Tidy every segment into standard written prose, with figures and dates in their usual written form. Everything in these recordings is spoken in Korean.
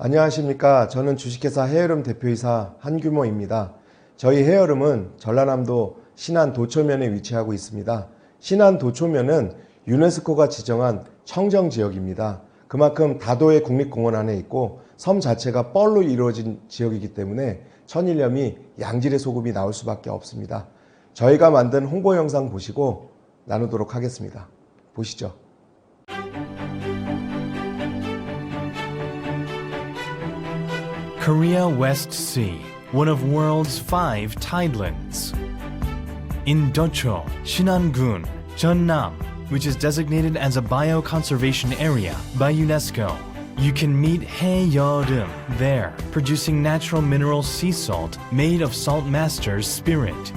안녕하십니까. 저는 주식회사 해여름 대표이사 한규모입니다. 저희 해여름은 전라남도 신안 도초면에 위치하고 있습니다. 신안 도초면은 유네스코가 지정한 청정지역입니다. 그만큼 다도해 국립공원 안에 있고 섬 자체가 뻘로 이루어진 지역이기 때문에 천일염이 양질의 소금이 나올 수밖에 없습니다. 저희가 만든 홍보 영상 보시고 나누도록 하겠습니다. 보시죠. Korea West Sea, one of world's 5 tidelands. In Docho, Shinangun, Jeonnam, which is designated as a bioconservation area by UNESCO, you can meet Haeyeoreum there, producing natural mineral sea salt made of salt master's spirit.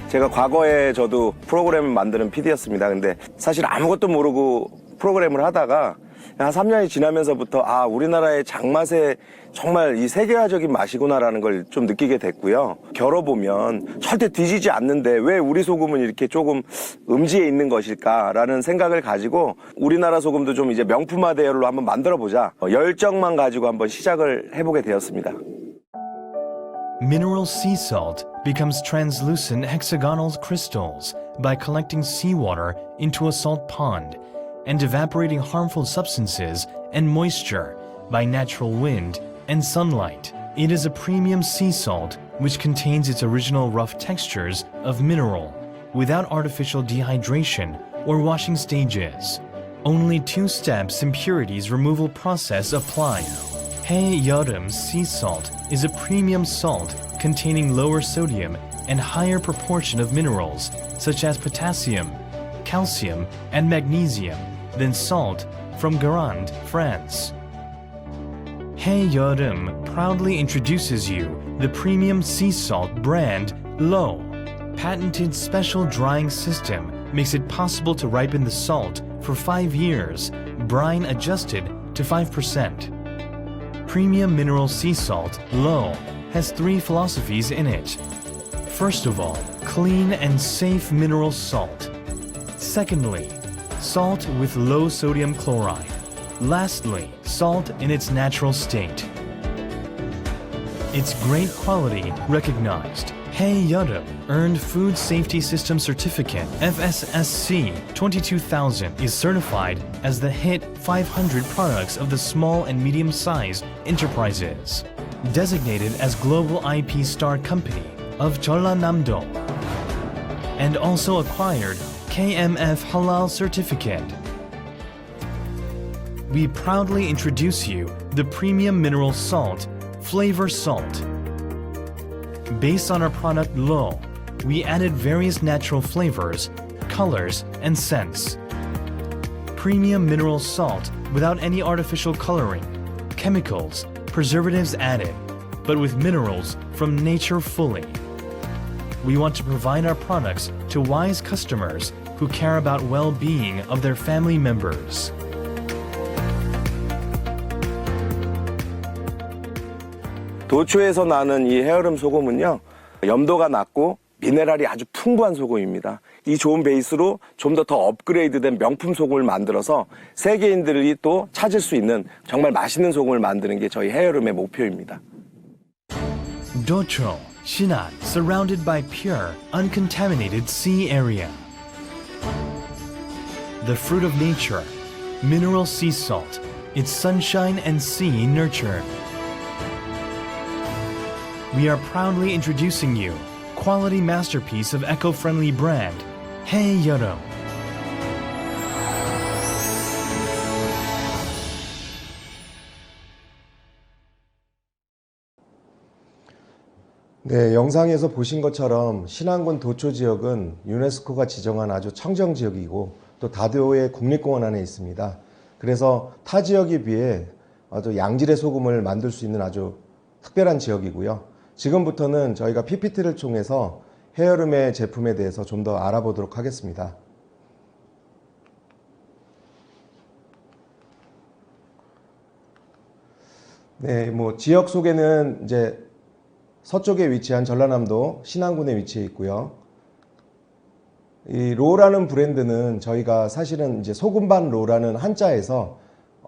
제가 과거에 저도 프로그램을 만드는 PD였습니다. 근데 사실 아무것도 모르고 프로그램을 하다가 한 3년이 지나면서부터 우리나라의 장맛에 정말 이 세계화적인 맛이구나라는 걸 좀 느끼게 됐고요. 겨뤄보면 절대 뒤지지 않는데 왜 우리 소금은 이렇게 조금 음지에 있는 것일까라는 생각을 가지고 우리나라 소금도 좀 이제 명품화 대열로 한번 만들어보자. 열정만 가지고 한번 시작을 해보게 되었습니다. Mineral sea salt becomes translucent hexagonal crystals by collecting seawater into a salt pond and evaporating harmful substances and moisture by natural wind and sunlight. It is a premium sea salt which contains its original rough textures of mineral without artificial dehydration or washing stages. Only 2 steps impurities removal process applied. Haeyeoreum sea salt is a premium salt containing lower sodium and higher proportion of minerals such as potassium, calcium, and magnesium than salt from Guérande, France. Haeyeoreum proudly introduces you the premium sea salt brand Low. Patented special drying system makes it possible to ripen the salt for 5 years, brine adjusted to 5%. Premium mineral sea salt Low has 3 philosophies in it. First of all, clean and safe mineral salt. Secondly, salt with low sodium chloride. Lastly, salt in its natural state. Its great quality recognized. Haeyeoreum earned Food Safety System Certificate FSSC 22000 is certified as the HIT 500 products of the small and medium-sized enterprises. Designated as Global IP Star Company of Jeollanam-do. And also acquired KMF Halal Certificate. We proudly introduce you the premium mineral salt, Flavor Salt. Based on our product Low, we added various natural flavors, colors, and scents. Premium mineral salt without any artificial coloring, chemicals, preservatives added, but with minerals from nature fully. We want to provide our products to wise customers who care about well-being of their family members. 도초에서 나는 이 해여름 소금은요, 염도가 낮고 미네랄이 아주 풍부한 소금입니다. 이 좋은 베이스로 좀 더 업그레이드된 명품 소금을 만들어서 세계인들이 또 찾을 수 있는 정말 맛있는 소금을 만드는 게 저희 해여름의 목표입니다. Docho, Shinan, surrounded by pure, uncontaminated sea area. The fruit of nature, mineral sea salt, its sunshine and sea nurture. We are proudly introducing you quality masterpiece of eco-friendly brand, Haeyeoreum. 네, 영상에서 보신 것처럼 신안군 도초 지역은 유네스코가 지정한 아주 청정 지역이고 또 다도해 국립공원 안에 있습니다. 그래서 타 지역에 비해 아주 양질의 소금을 만들 수 있는 아주 특별한 지역이고요. 지금부터는 저희가 PPT를 통해서 해여름의 제품에 대해서 좀 더 알아보도록 하겠습니다. 네, 지역 소개는 이제 서쪽에 위치한 전라남도 신안군에 위치해 있고요. 이 로라는 브랜드는 저희가 사실은 이제 소금반 로라는 한자에서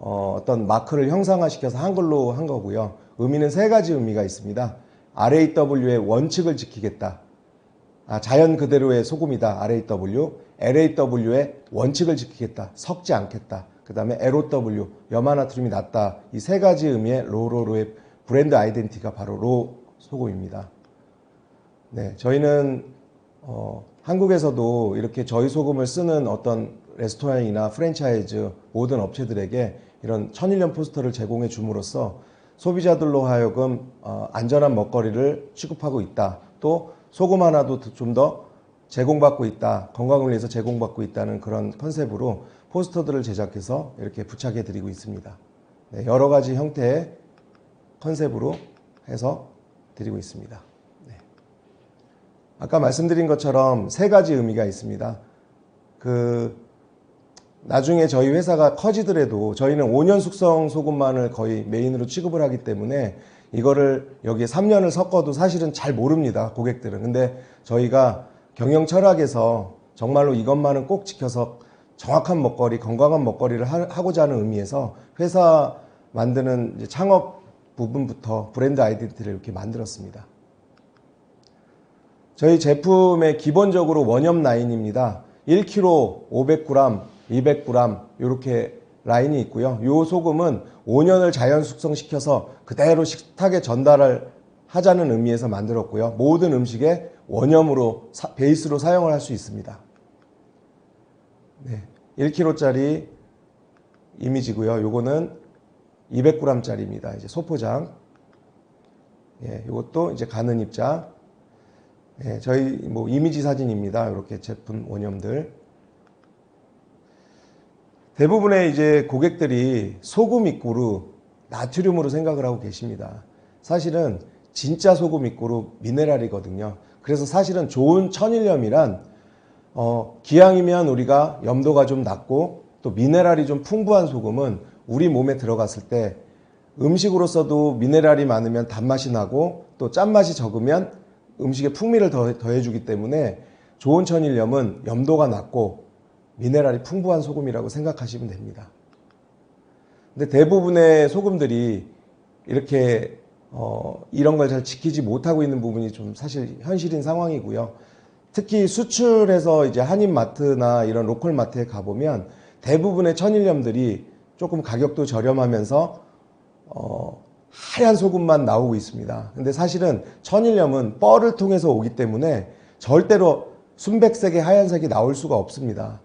어떤 마크를 형상화시켜서 한글로 한 거고요. 의미는 세 가지 의미가 있습니다. RAW의 원칙을 지키겠다. 자연 그대로의 소금이다. RAW. LAW의 원칙을 지키겠다. 섞지 않겠다. 그 다음에 LOW, 염화나트륨이 낮다. 이 세 가지 의미의 로로로의 브랜드 아이덴티티가 바로 로 소금입니다. 네, 저희는 한국에서도 이렇게 저희 소금을 쓰는 어떤 레스토랑이나 프랜차이즈 모든 업체들에게 이런 천일염 포스터를 제공해 줌으로써 소비자들로 하여금 안전한 먹거리를 취급하고 있다. 또 소금 하나도 좀 더 제공받고 있다. 건강을 위해서 제공받고 있다는 그런 컨셉으로 포스터들을 제작해서 이렇게 부착해 드리고 있습니다. 네, 여러 가지 형태의 컨셉으로 해서 드리고 있습니다. 네. 아까 말씀드린 것처럼 세 가지 의미가 있습니다. 나중에 저희 회사가 커지더라도 저희는 5년 숙성 소금만을 거의 메인으로 취급을 하기 때문에 이거를 여기에 3년을 섞어도 사실은 잘 모릅니다. 고객들은. 근데 저희가 경영 철학에서 정말로 이것만은 꼭 지켜서 정확한 먹거리, 건강한 먹거리를 하고자 하는 의미에서 회사 만드는 이제 창업 부분부터 브랜드 아이덴티티를 이렇게 만들었습니다. 저희 제품의 기본적으로 원염 라인입니다. 1kg, 500g, 200g 이렇게 라인이 있고요. 이 소금은 5년을 자연 숙성시켜서 그대로 식탁에 전달을 하자는 의미에서 만들었고요. 모든 음식에 원염으로 베이스로 사용을 할 수 있습니다. 네, 1kg짜리 이미지고요. 요거는 200g짜리입니다. 이제 소포장. 예, 요것도 이제 가는 입자. 예, 저희 이미지 사진입니다. 이렇게 제품 원염들. 대부분의 이제 고객들이 소금 이꼬르 나트륨으로 생각을 하고 계십니다. 사실은 진짜 소금 이꼬르 미네랄이거든요. 그래서 사실은 좋은 천일염이란 기왕이면 우리가 염도가 좀 낮고 또 미네랄이 좀 풍부한 소금은 우리 몸에 들어갔을 때 음식으로서도 미네랄이 많으면 단맛이 나고 또 짠맛이 적으면 음식에 풍미를 더해주기 때문에 좋은 천일염은 염도가 낮고 미네랄이 풍부한 소금이라고 생각하시면 됩니다. 근데 대부분의 소금들이 이렇게 이런 걸 잘 지키지 못하고 있는 부분이 좀 사실 현실인 상황이고요. 특히 수출해서 이제 한인마트나 이런 로컬 마트에 가보면 대부분의 천일염들이 조금 가격도 저렴하면서 하얀 소금만 나오고 있습니다. 근데 사실은 천일염은 뻘을 통해서 오기 때문에 절대로 순백색의 하얀색이 나올 수가 없습니다.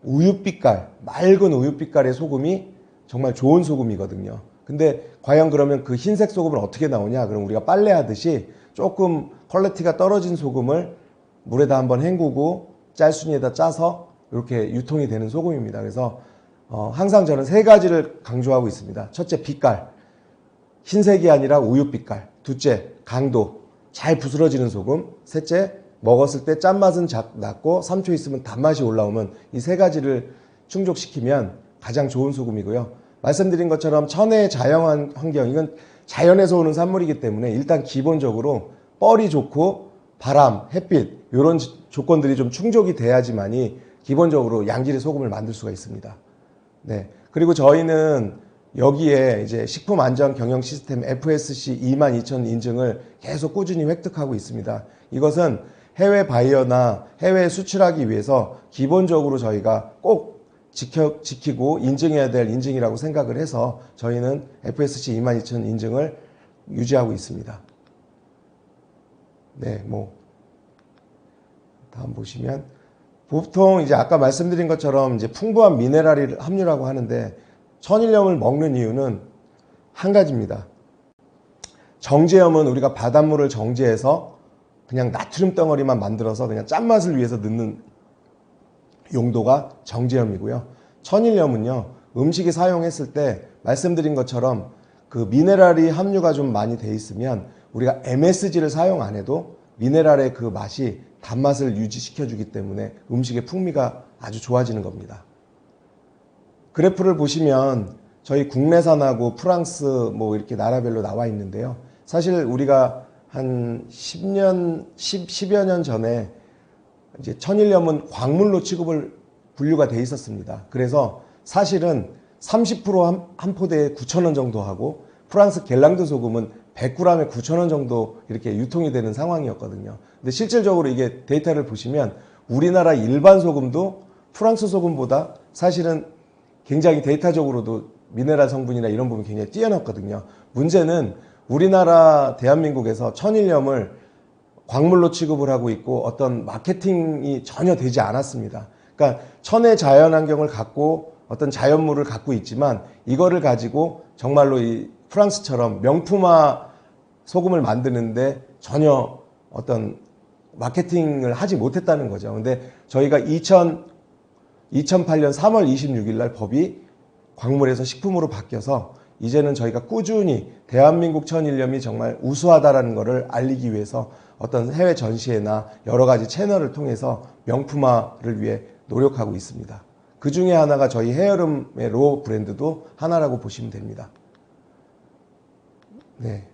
우유빛깔, 맑은 우유빛깔의 소금이 정말 좋은 소금이거든요. 근데 과연 그러면 그 흰색 소금은 어떻게 나오냐? 그럼 우리가 빨래하듯이 조금 퀄리티가 떨어진 소금을 물에다 한번 헹구고 짤순이에다 짜서 이렇게 유통이 되는 소금입니다. 그래서 항상 저는 세 가지를 강조하고 있습니다. 첫째, 빛깔. 흰색이 아니라 우유빛깔. 둘째, 강도. 잘 부스러지는 소금. 셋째, 먹었을 때 짠맛은 낮고 3초 있으면 단맛이 올라오면 이 세 가지를 충족시키면 가장 좋은 소금이고요. 말씀드린 것처럼 천혜의 자연 환경, 이건 자연에서 오는 산물이기 때문에 일단 기본적으로 뻘이 좋고 바람, 햇빛 이런 조건들이 좀 충족이 돼야지만이 기본적으로 양질의 소금을 만들 수가 있습니다. 네. 그리고 저희는 여기에 이제 식품안전경영 시스템 FSC 22,000 인증을 계속 꾸준히 획득하고 있습니다. 이것은 해외 바이어나 해외에 수출하기 위해서 기본적으로 저희가 꼭 지키고 인증해야 될 인증이라고 생각을 해서 저희는 FSC 22,000 인증을 유지하고 있습니다. 네, 다음 보시면 보통 이제 아까 말씀드린 것처럼 이제 풍부한 미네랄 함유라고 하는데 천일염을 먹는 이유는 한 가지입니다. 정제염은 우리가 바닷물을 정제해서 그냥 나트륨 덩어리만 만들어서 그냥 짠맛을 위해서 넣는 용도가 정제염이고요. 천일염은요, 음식에 사용했을 때 말씀드린 것처럼 그 미네랄이 함유가 좀 많이 돼 있으면 우리가 MSG를 사용 안 해도 미네랄의 그 맛이 단맛을 유지시켜 주기 때문에 음식의 풍미가 아주 좋아지는 겁니다. 그래프를 보시면 저희 국내산하고 프랑스 이렇게 나라별로 나와 있는데요. 사실 우리가 한 10여 년 전에 이제 천일염은 광물로 분류가 돼 있었습니다. 그래서 사실은 30% 한 포대에 9,000원 정도 하고 프랑스 겔랑드 소금은 100g에 9,000원 정도 이렇게 유통이 되는 상황이었거든요. 근데 실질적으로 이게 데이터를 보시면 우리나라 일반 소금도 프랑스 소금보다 사실은 굉장히 데이터적으로도 미네랄 성분이나 이런 부분이 굉장히 뛰어났거든요. 문제는 우리나라 대한민국에서 천일염을 광물로 취급을 하고 있고 어떤 마케팅이 전혀 되지 않았습니다. 그러니까 천의 자연환경을 갖고 어떤 자연물을 갖고 있지만 이거를 가지고 정말로 이 프랑스처럼 명품화 소금을 만드는데 전혀 어떤 마케팅을 하지 못했다는 거죠. 근데 저희가 2008년 3월 26일 날 법이 광물에서 식품으로 바뀌어서 이제는 저희가 꾸준히 대한민국 천일염이 정말 우수하다라는 것을 알리기 위해서 어떤 해외 전시회나 여러 가지 채널을 통해서 명품화를 위해 노력하고 있습니다. 그 중에 하나가 저희 헤어룸의 로어 브랜드도 하나라고 보시면 됩니다. 네.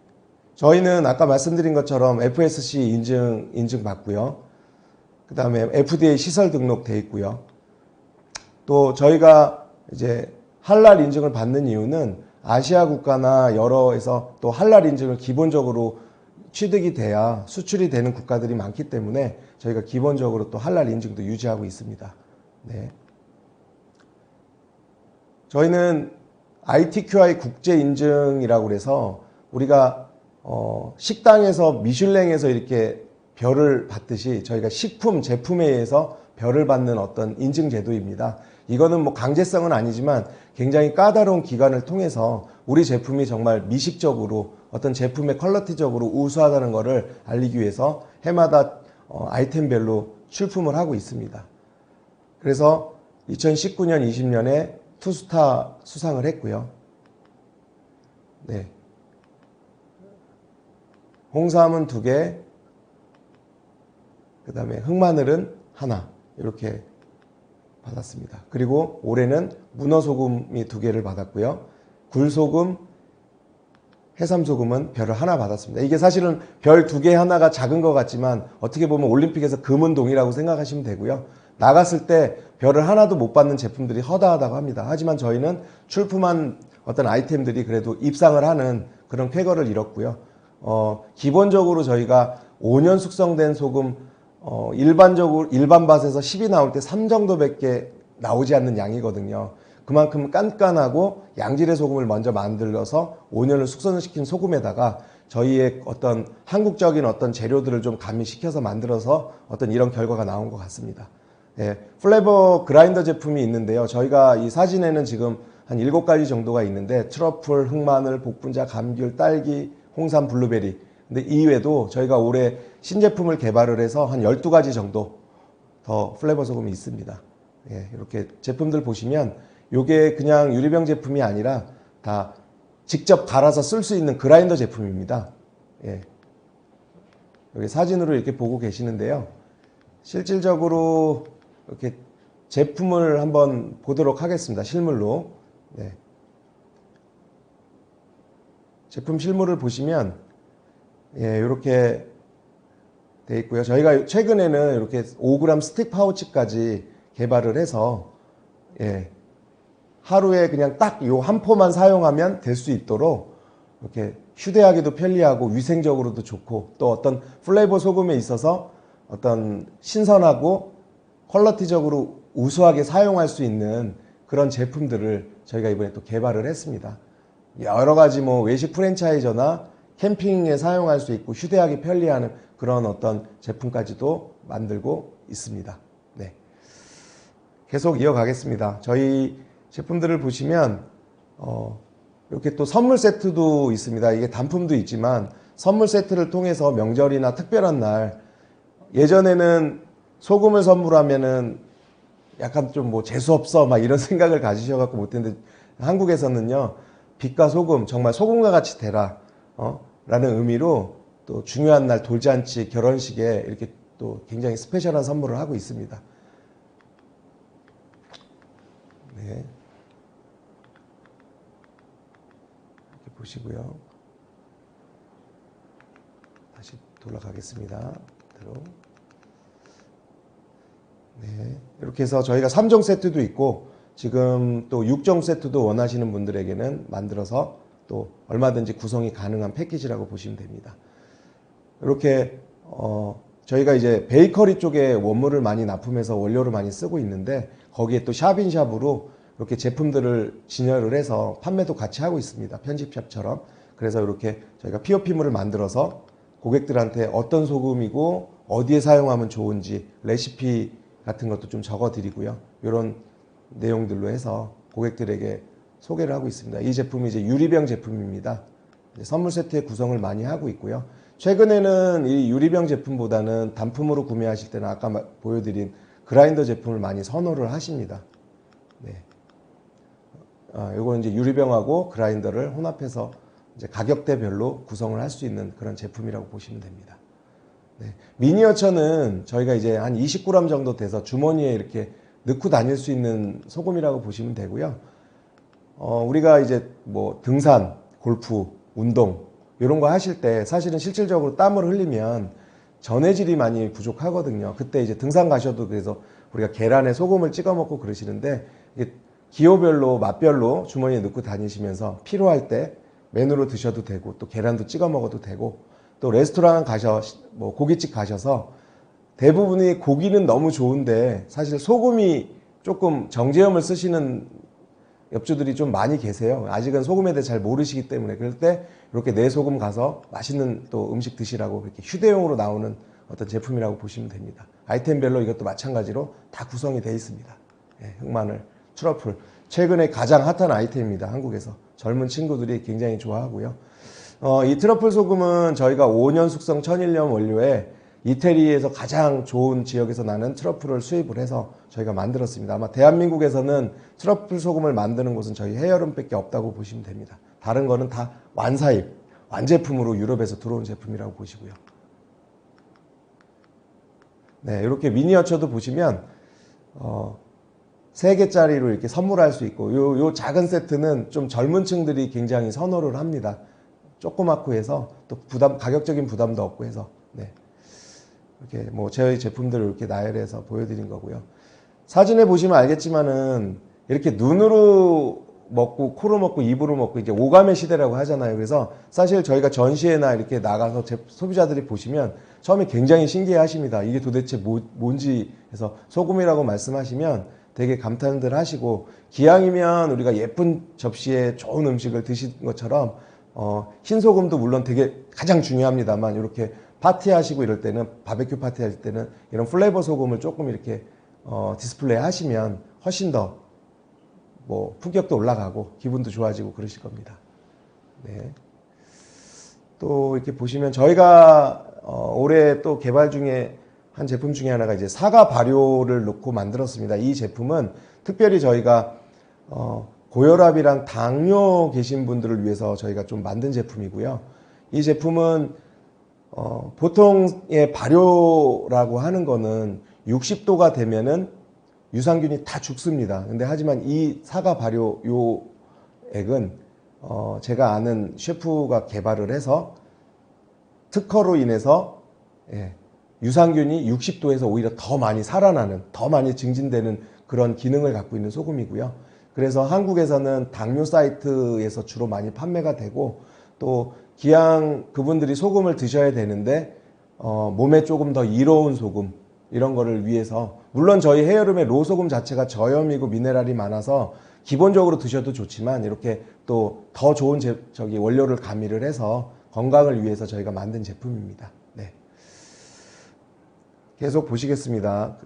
저희는 아까 말씀드린 것처럼 FSC 인증 받고요. 그 다음에 FDA 시설 등록돼 있고요. 또 저희가 이제 할랄 인증을 받는 이유는 아시아 국가나 여러에서 또 할랄 인증을 기본적으로 취득이 돼야 수출이 되는 국가들이 많기 때문에 저희가 기본적으로 또 할랄 인증도 유지하고 있습니다. 네. 저희는 ITQI 국제 인증이라고 그래서 우리가 식당에서 미슐랭에서 이렇게 별을 받듯이 저희가 식품 제품에 의해서 별을 받는 어떤 인증 제도입니다. 이거는 뭐 강제성은 아니지만 굉장히 까다로운 기관을 통해서 우리 제품이 정말 미식적으로 어떤 제품의 퀄리티적으로 우수하다는 것을 알리기 위해서 해마다 아이템별로 출품을 하고 있습니다. 그래서 2019년, 20년에 투스타 수상을 했고요. 네. 홍삼은 2개, 그 다음에 흑마늘은 하나 이렇게 받았습니다. 그리고 올해는 문어소금이 2개를 받았고요. 굴소금, 해삼소금은 별을 하나 받았습니다. 이게 사실은 별 2개 하나가 작은 것 같지만 어떻게 보면 올림픽에서 금은 동이라고 생각하시면 되고요. 나갔을 때 별을 하나도 못 받는 제품들이 허다하다고 합니다. 하지만 저희는 출품한 어떤 아이템들이 그래도 입상을 하는 그런 쾌거를 이뤘고요. 기본적으로 저희가 5년 숙성된 소금 일반적으로 일반 밭에서 10이 나올 때 3 정도밖에 나오지 않는 양이거든요. 그만큼 깐깐하고 양질의 소금을 먼저 만들어서 5년을 숙성시킨 소금에다가 저희의 어떤 한국적인 어떤 재료들을 좀 가미시켜서 만들어서 어떤 이런 결과가 나온 것 같습니다. 예, 플레버 그라인더 제품이 있는데요. 저희가 이 사진에는 지금 한 7가지 정도가 있는데 트러플, 흑마늘, 복분자, 감귤, 딸기, 홍삼, 블루베리. 근데 이외에도 저희가 올해 신제품을 개발을 해서 한 12가지 정도 더 플레버 소금이 있습니다. 예, 이렇게 제품들 보시면 이게 그냥 유리병 제품이 아니라 다 직접 갈아서 쓸 수 있는 그라인더 제품입니다. 예. 여기 사진으로 이렇게 보고 계시는데요. 실질적으로 이렇게 제품을 한번 보도록 하겠습니다. 실물로. 네. 제품 실물을 보시면 예, 이렇게 돼 있고요. 저희가 최근에는 이렇게 5g 스틱 파우치까지 개발을 해서 예, 하루에 그냥 딱 요 한 포만 사용하면 될 수 있도록 이렇게 휴대하기도 편리하고 위생적으로도 좋고 또 어떤 플레이버 소금에 있어서 어떤 신선하고 퀄리티적으로 우수하게 사용할 수 있는 그런 제품들을 저희가 이번에 또 개발을 했습니다. 여러 가지 뭐 외식 프랜차이저나 캠핑에 사용할 수 있고 휴대하기 편리한 그런 어떤 제품까지도 만들고 있습니다. 네. 계속 이어가겠습니다. 저희 제품들을 보시면 이렇게 또 선물 세트도 있습니다. 이게 단품도 있지만 선물 세트를 통해서 명절이나 특별한 날 예전에는 소금을 선물하면은 약간 좀 뭐 재수없어 막 이런 생각을 가지셔갖고 못했는데 한국에서는요 빛과 소금 정말 소금과 같이 되라 라는 의미로 또 중요한 날 돌잔치 결혼식에 이렇게 또 굉장히 스페셜한 선물을 하고 있습니다. 네. 이렇게 보시고요. 다시 돌아가겠습니다. 그대로. 네. 이렇게 해서 저희가 3종 세트도 있고 지금 또 육종 세트도 원하시는 분들에게는 만들어서 또 얼마든지 구성이 가능한 패키지라고 보시면 됩니다. 이렇게 저희가 이제 베이커리 쪽에 원물을 많이 납품해서 원료를 많이 쓰고 있는데 거기에 또 샵인샵으로 이렇게 제품들을 진열을 해서 판매도 같이 하고 있습니다. 편집샵처럼. 그래서 이렇게 저희가 POP물을 만들어서 고객들한테 어떤 소금이고 어디에 사용하면 좋은지 레시피 같은 것도 좀 적어 드리고요. 이런 내용들로 해서 고객들에게 소개를 하고 있습니다. 이 제품이 이제 유리병 제품입니다. 선물 세트의 구성을 많이 하고 있고요. 최근에는 이 유리병 제품보다는 단품으로 구매하실 때는 아까 보여드린 그라인더 제품을 많이 선호를 하십니다. 네. 이건 이제 유리병하고 그라인더를 혼합해서 이제 가격대별로 구성을 할 수 있는 그런 제품이라고 보시면 됩니다. 네. 미니어처는 저희가 이제 한 20g 정도 돼서 주머니에 이렇게 넣고 다닐 수 있는 소금이라고 보시면 되고요. 우리가 이제 뭐 등산, 골프, 운동 이런 거 하실 때 사실은 실질적으로 땀을 흘리면 전해질이 많이 부족하거든요. 그때 이제 등산 가셔도 그래서 우리가 계란에 소금을 찍어 먹고 그러시는데 이게 기호별로 맛별로 주머니에 넣고 다니시면서 필요할 때 메뉴로 드셔도 되고 또 계란도 찍어 먹어도 되고 또 레스토랑 뭐 고깃집 가셔서 대부분이 고기는 너무 좋은데 사실 소금이 조금 정제염을 쓰시는 업주들이 좀 많이 계세요. 아직은 소금에 대해 잘 모르시기 때문에 그럴 때 이렇게 내 소금 가서 맛있는 또 음식 드시라고 그렇게 휴대용으로 나오는 어떤 제품이라고 보시면 됩니다. 아이템별로 이것도 마찬가지로 다 구성이 되어 있습니다. 예, 흑마늘, 트러플 최근에 가장 핫한 아이템입니다. 한국에서 젊은 친구들이 굉장히 좋아하고요. 이 트러플 소금은 저희가 5년 숙성 천일염 원료에 이태리에서 가장 좋은 지역에서 나는 트러플을 수입을 해서 저희가 만들었습니다. 아마 대한민국에서는 트러플 소금을 만드는 곳은 저희 해여름밖에 없다고 보시면 됩니다. 다른 거는 다 완사입, 완제품으로 유럽에서 들어온 제품이라고 보시고요. 네, 이렇게 미니어처도 보시면 3개짜리로 이렇게 선물할 수 있고 요 작은 세트는 좀 젊은 층들이 굉장히 선호를 합니다. 조그맣고 해서 또 가격적인 부담도 없고 해서 네. 이렇게 뭐 저희 제품들을 이렇게 나열해서 보여드린 거고요. 사진에 보시면 알겠지만은 이렇게 눈으로 먹고 코로 먹고 입으로 먹고 이제 오감의 시대라고 하잖아요. 그래서 사실 저희가 전시회나 이렇게 나가서 소비자들이 보시면 처음에 굉장히 신기해 하십니다. 이게 도대체 뭔지 해서 소금이라고 말씀하시면 되게 감탄들 하시고 기왕이면 우리가 예쁜 접시에 좋은 음식을 드신 것처럼 흰소금도 물론 되게 가장 중요합니다만 이렇게 파티하시고 이럴 때는 바베큐 파티 할 때는 이런 플레이버 소금을 조금 이렇게 디스플레이 하시면 훨씬 더 뭐 품격도 올라가고 기분도 좋아지고 그러실 겁니다. 네. 또 이렇게 보시면 저희가 올해 또 개발 중에 한 제품 중에 하나가 이제 사과 발효를 넣고 만들었습니다. 이 제품은 특별히 저희가 고혈압이랑 당뇨 계신 분들을 위해서 저희가 좀 만든 제품이고요. 이 제품은 보통의 발효라고 하는 거는 60도가 되면은 유산균이 다 죽습니다. 근데 하지만 이 사과 발효 요 액은 제가 아는 셰프가 개발을 해서 특허로 인해서 유산균이 60도에서 오히려 더 많이 살아나는, 더 많이 증진되는 그런 기능을 갖고 있는 소금이고요. 그래서 한국에서는 당뇨 사이트에서 주로 많이 판매가 되고 또 기왕 그분들이 소금을 드셔야 되는데 몸에 조금 더 이로운 소금 이런 거를 위해서 물론 저희 해여름에 로소금 자체가 저염이고 미네랄이 많아서 기본적으로 드셔도 좋지만 이렇게 또 더 좋은 원료를 가미를 해서 건강을 위해서 저희가 만든 제품입니다. 네. 계속 보시겠습니다.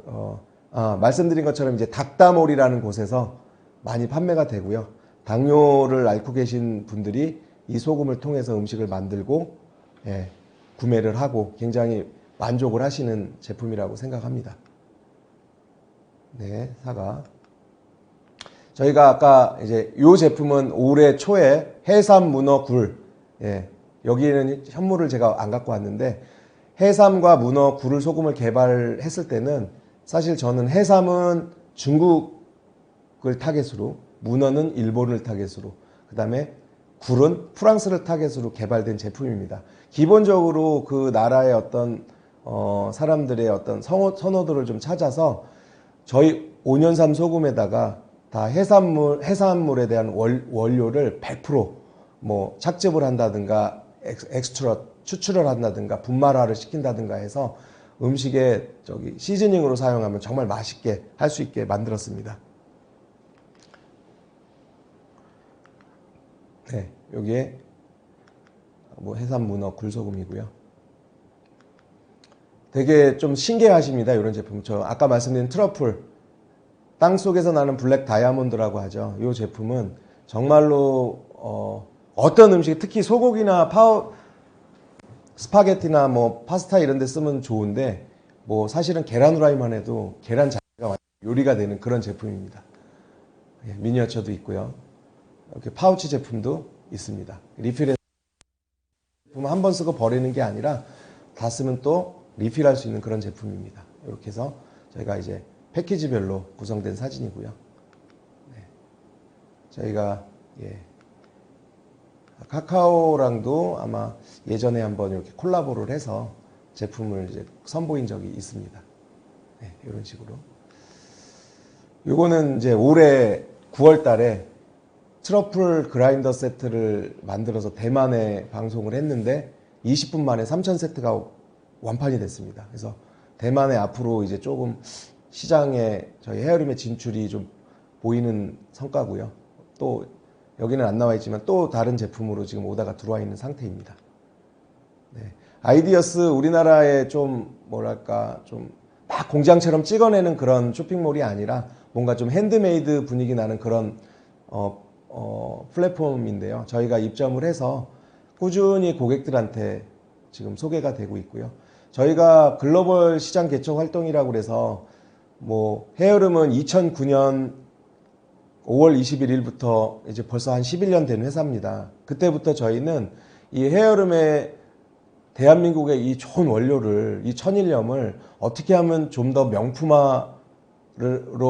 말씀드린 것처럼 이제 닭다몰이라는 곳에서 많이 판매가 되고요. 당뇨를 앓고 계신 분들이 이 소금을 통해서 음식을 만들고 구매를 하고 굉장히 만족을 하시는 제품이라고 생각합니다. 네, 사과. 저희가 아까 이제 이 제품은 올해 초에 해삼, 문어, 굴. 여기에는 현물을 제가 안 갖고 왔는데 해삼과 문어, 굴을 소금을 개발했을 때는 사실 저는 해삼은 중국을 타겟으로, 문어는 일본을 타겟으로, 그 다음에 굴은 프랑스를 타겟으로 개발된 제품입니다. 기본적으로 그 나라의 어떤 사람들의 어떤 선호도를 좀 찾아서 저희 5년산 소금에다가 다 해산물에 대한 원료를 100% 착즙을 한다든가 엑스트라 추출을 한다든가 분말화를 시킨다든가 해서 음식에 시즈닝으로 사용하면 정말 맛있게 할 수 있게 만들었습니다. 네, 여기에 해산 문어 굴소금이고요. 되게 좀 신기하십니다. 이런 제품. 저 아까 말씀드린 트러플, 땅 속에서 나는 블랙 다이아몬드라고 하죠. 이 제품은 정말로 어떤 음식, 특히 소고기나 스파게티나 파스타 이런 데 쓰면 좋은데 사실은 계란 후라이만 해도 계란 자체가 요리가 되는 그런 제품입니다. 미니어처도 있고요. 이렇게 파우치 제품도 있습니다. 리필해서 제품 한 번 쓰고 버리는 게 아니라 다 쓰면 또 리필할 수 있는 그런 제품입니다. 이렇게 해서 저희가 이제 패키지별로 구성된 사진이고요. 네. 저희가 카카오랑도 아마 예전에 한번 이렇게 콜라보를 해서 제품을 이제 선보인 적이 있습니다. 네, 이런 식으로. 요거는 이제 올해 9월 달에 트러플 그라인더 세트를 만들어서 대만에 방송을 했는데 20분 만에 3,000세트가 완판이 됐습니다. 그래서 대만에 앞으로 이제 조금 시장에 저희 헤어룸의 진출이 좀 보이는 성과고요. 또 여기는 안 나와 있지만 또 다른 제품으로 지금 오다가 들어와 있는 상태입니다. 네. 아이디어스 우리나라의 좀 막 공장처럼 찍어내는 그런 쇼핑몰이 아니라 뭔가 좀 핸드메이드 분위기 나는 그런 플랫폼인데요. 저희가 입점을 해서 꾸준히 고객들한테 지금 소개가 되고 있고요. 저희가 글로벌 시장 개척 활동이라고 그래서 헤어룸은 2009년 5월 21일부터 이제 벌써 한 11년 된 회사입니다. 그때부터 저희는 이 헤어룸의 대한민국의 이 좋은 원료를, 이 천일염을 어떻게 하면 좀 더 명품화로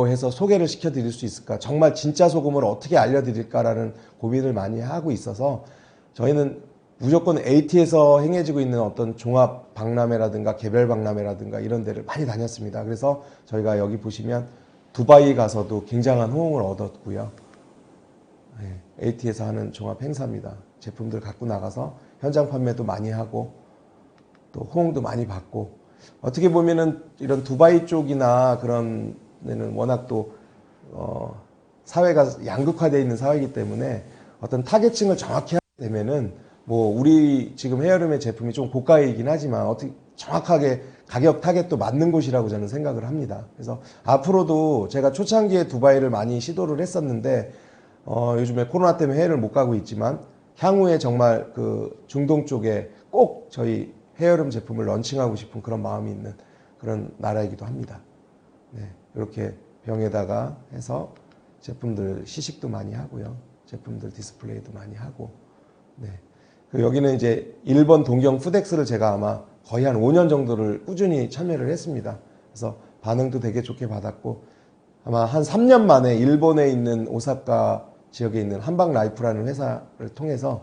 해서 소개를 시켜드릴 수 있을까? 정말 진짜 소금을 어떻게 알려드릴까라는 고민을 많이 하고 있어서 저희는 무조건 AT에서 행해지고 있는 어떤 종합 박람회라든가 개별 박람회라든가 이런 데를 많이 다녔습니다. 그래서 저희가 여기 보시면 두바이 가서도 굉장한 호응을 얻었고요. 네, AT에서 하는 종합 행사입니다. 제품들 갖고 나가서 현장 판매도 많이 하고 또 호응도 많이 받고, 어떻게 보면은 이런 두바이 쪽이나 그런 데는 워낙 또 사회가 양극화되어 있는 사회이기 때문에 어떤 타겟층을 정확히 하게 되면은 우리 지금 헤어룸의 제품이 좀 고가이긴 하지만 어떻게 정확하게 가격 타겟도 맞는 곳이라고 저는 생각을 합니다. 그래서 앞으로도 제가 초창기에 두바이를 많이 시도를 했었는데 요즘에 코로나 때문에 해외를 못 가고 있지만 향후에 정말 그 중동 쪽에 꼭 저희 헤어룸 제품을 런칭하고 싶은 그런 마음이 있는 그런 나라이기도 합니다. 네, 이렇게 병에다가 해서 제품들 시식도 많이 하고요. 제품들 디스플레이도 많이 하고. 네. 여기는 이제 일본 동경 푸덱스를 제가 아마 거의 한 5년 정도를 꾸준히 참여를 했습니다. 그래서 반응도 되게 좋게 받았고, 아마 한 3년 만에 일본에 있는 오사카 지역에 있는 한방라이프라는 회사를 통해서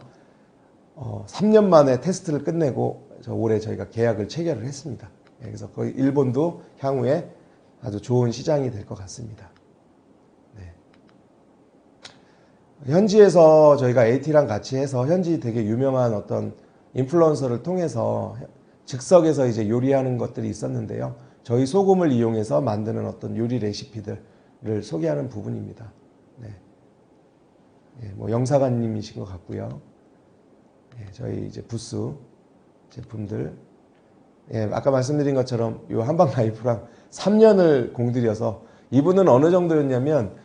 3년 만에 테스트를 끝내고 올해 저희가 계약을 체결을 했습니다. 그래서 거의 일본도 향후에 아주 좋은 시장이 될 것 같습니다. 네. 현지에서 저희가 AT랑 같이 해서 현지 되게 유명한 어떤 인플루언서를 통해서 즉석에서 이제 요리하는 것들이 있었는데요. 저희 소금을 이용해서 만드는 어떤 요리 레시피들을 소개하는 부분입니다. 네. 네, 영사관님이신 것 같고요. 네, 저희 이제 부스 제품들. 예, 아까 말씀드린 것처럼 이 한방라이프랑 3년을 공들여서, 이분은 어느 정도였냐면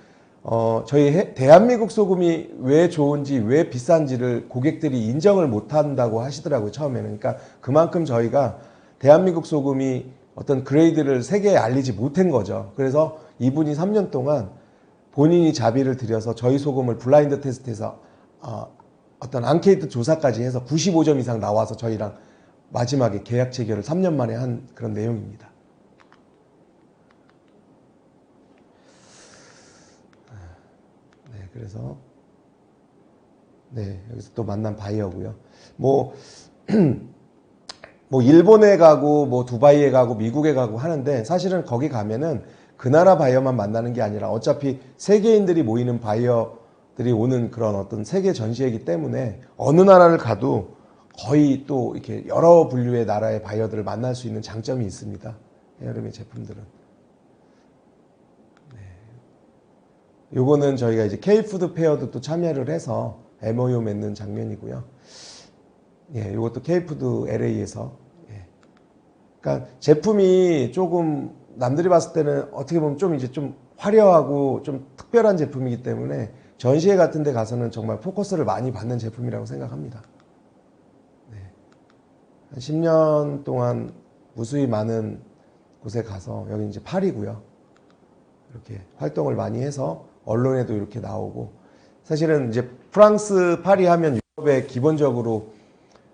저희 대한민국 소금이 왜 좋은지 왜 비싼지를 고객들이 인정을 못한다고 하시더라고요, 처음에는. 그러니까 그만큼 저희가 대한민국 소금이 어떤 그레이드를 세계에 알리지 못한 거죠. 그래서 이분이 3년 동안 본인이 자비를 들여서 저희 소금을 블라인드 테스트해서 어떤 앙케이트 조사까지 해서 95점 이상 나와서 저희랑 마지막에 계약 체결을 3년 만에 한 그런 내용입니다. 네, 그래서 네, 여기서 또 만난 바이어고요. 일본에 가고 두바이에 가고 미국에 가고 하는데, 사실은 거기 가면은 그 나라 바이어만 만나는 게 아니라 어차피 세계인들이 모이는 바이어들이 오는 그런 어떤 세계 전시회이기 때문에 어느 나라를 가도 거의 또 이렇게 여러 분류의 나라의 바이어들을 만날 수 있는 장점이 있습니다. 헤어룸의 제품들은. 네. 요거는 저희가 이제 K푸드 페어도 또 참여를 해서 MOU 맺는 장면이고요. 예, 요것도 K푸드 LA에서. 예. 그러니까 제품이 조금 남들이 봤을 때는 어떻게 보면 좀 이제 좀 화려하고 좀 특별한 제품이기 때문에 전시회 같은 데 가서는 정말 포커스를 많이 받는 제품이라고 생각합니다. 네. 한 10년 동안 무수히 많은 곳에 가서, 여기 이제 파리고요. 이렇게 활동을 많이 해서 언론에도 이렇게 나오고, 사실은 이제 프랑스 파리 하면 유럽에 기본적으로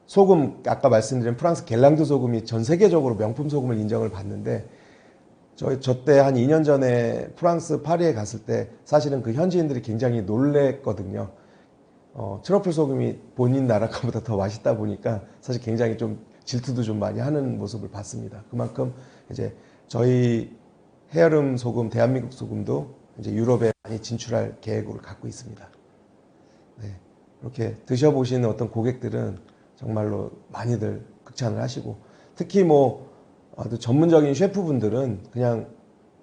소금, 아까 말씀드린 프랑스 겔랑드 소금이 전 세계적으로 명품 소금을 인정을 받는데, 저 때 한 2년 전에 프랑스 파리에 갔을 때 사실은 그 현지인들이 굉장히 놀랬거든요. 트러플 소금이 본인 나라 거보다 더 맛있다 보니까 사실 굉장히 좀 질투도 좀 많이 하는 모습을 봤습니다. 그만큼 이제 저희 헤어룸 소금, 대한민국 소금도 이제 유럽에 많이 진출할 계획을 갖고 있습니다. 네. 이렇게 드셔보시는 어떤 고객들은 정말로 많이들 극찬을 하시고, 특히 뭐 아주 전문적인 셰프분들은 그냥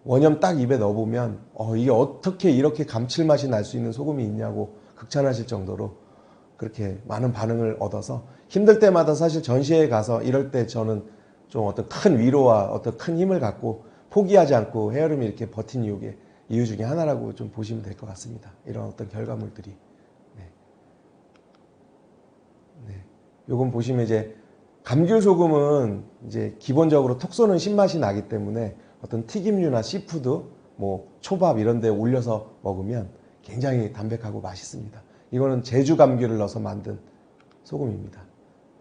원염 딱 입에 넣어보면 이게 어떻게 이렇게 감칠맛이 날 수 있는 소금이 있냐고 극찬하실 정도로 그렇게 많은 반응을 얻어서, 힘들 때마다 사실 전시회에 가서 이럴 때 저는 좀 어떤 큰 위로와 어떤 큰 힘을 갖고 포기하지 않고 헤어룸이 이렇게 버틴 이유 중에 하나라고 좀 보시면 될 것 같습니다. 이런 어떤 결과물들이. 네. 네. 요건 보시면 이제 감귤 소금은 이제 기본적으로 톡 쏘는 신맛이 나기 때문에 어떤 튀김류나 시푸드, 뭐 초밥 이런 데 올려서 먹으면 굉장히 담백하고 맛있습니다. 이거는 제주 감귤을 넣어서 만든 소금입니다.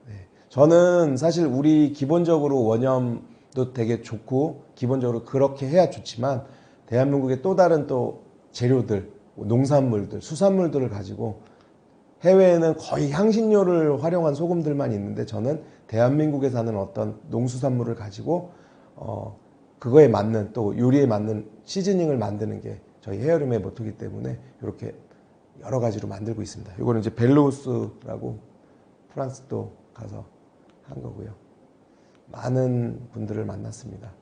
네. 저는 사실 우리 기본적으로 원염도 되게 좋고 기본적으로 그렇게 해야 좋지만, 대한민국의 또 다른 또 재료들, 농산물들, 수산물들을 가지고 해외에는 거의 향신료를 활용한 소금들만 있는데, 저는 대한민국에 사는 어떤 농수산물을 가지고 그거에 맞는, 또 요리에 맞는 시즈닝을 만드는 게 저희 헤어룸의 모토이기 때문에 이렇게 여러 가지로 만들고 있습니다. 이거는 이제 벨로우스라고 프랑스도 가서 한 거고요. 많은 분들을 만났습니다.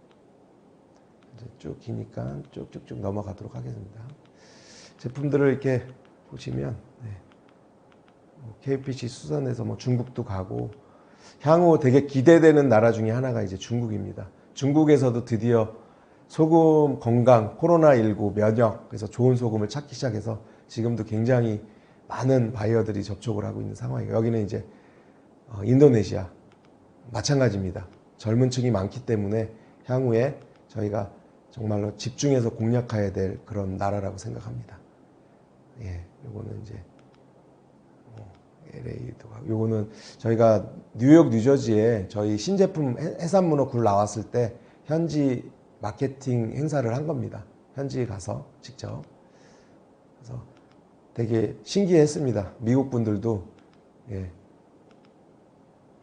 이제 쭉 기니까 쭉쭉쭉 넘어가도록 하겠습니다. 제품들을 이렇게 보시면, 네. KPC 수산에서 뭐 중국도 가고, 향후 되게 기대되는 나라 중에 하나가 이제 중국입니다. 중국에서도 드디어 소금 건강, 코로나19 면역, 그래서 좋은 소금을 찾기 시작해서 지금도 굉장히 많은 바이어들이 접촉을 하고 있는 상황이에요. 여기는 이제 인도네시아 마찬가지입니다. 젊은 층이 많기 때문에 향후에 저희가 정말로 집중해서 공략해야 될 그런 나라라고 생각합니다. 예, 요거는 이제 LA도 가고, 요거는 저희가 뉴욕, 뉴저지에 저희 신제품 해산문어 굴 나왔을 때 현지 마케팅 행사를 한 겁니다. 현지에 가서 직접. 그래서 되게 신기했습니다. 미국 분들도. 예.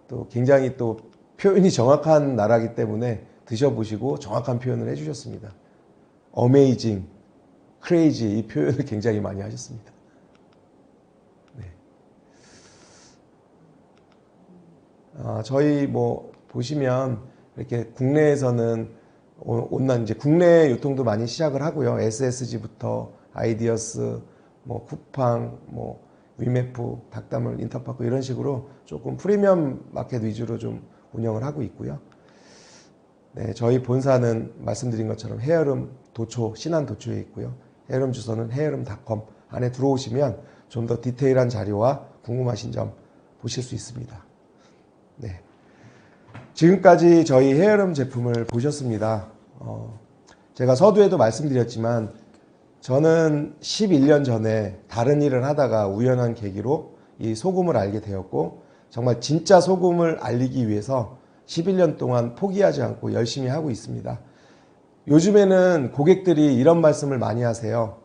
또 굉장히 또 표현이 정확한 나라이기 때문에 드셔보시고 정확한 표현을 해주셨습니다. 어메이징, 크레이지, 이 표현을 굉장히 많이 하셨습니다. 저희 뭐 보시면 이렇게 국내에서는 온난 이제 국내 유통도 많이 시작을 하고요. SSG부터 아이디어스, 뭐 쿠팡, 뭐 위메프, 닭다물, 인터파크 이런 식으로 조금 프리미엄 마켓 위주로 좀 운영을 하고 있고요. 네, 저희 본사는 말씀드린 것처럼 헤어룸 도초, 신안 도초에 있고요. 헤어룸 주소는 헤어룸.com 안에 들어오시면 좀 더 디테일한 자료와 궁금하신 점 보실 수 있습니다. 네. 지금까지 저희 헤어룸 제품을 보셨습니다. 제가 서두에도 말씀드렸지만 저는 11년 전에 다른 일을 하다가 우연한 계기로 이 소금을 알게 되었고, 정말 진짜 소금을 알리기 위해서 11년 동안 포기하지 않고 열심히 하고 있습니다. 요즘에는 고객들이 이런 말씀을 많이 하세요.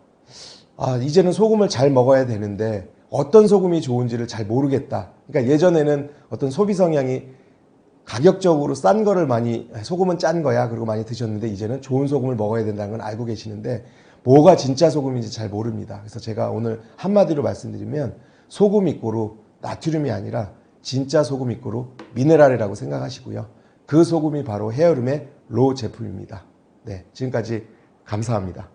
이제는 소금을 잘 먹어야 되는데 어떤 소금이 좋은지를 잘 모르겠다. 그러니까 예전에는 어떤 소비 성향이 가격적으로 싼 거를 많이, 소금은 짠 거야 그리고 많이 드셨는데 이제는 좋은 소금을 먹어야 된다는 건 알고 계시는데 뭐가 진짜 소금인지 잘 모릅니다. 그래서 제가 오늘 한마디로 말씀드리면 소금 이꼬르 나트륨이 아니라 진짜 소금 이꼬르 미네랄이라고 생각하시고요. 그 소금이 바로 헤어룸의 로 제품입니다. 네, 지금까지 감사합니다.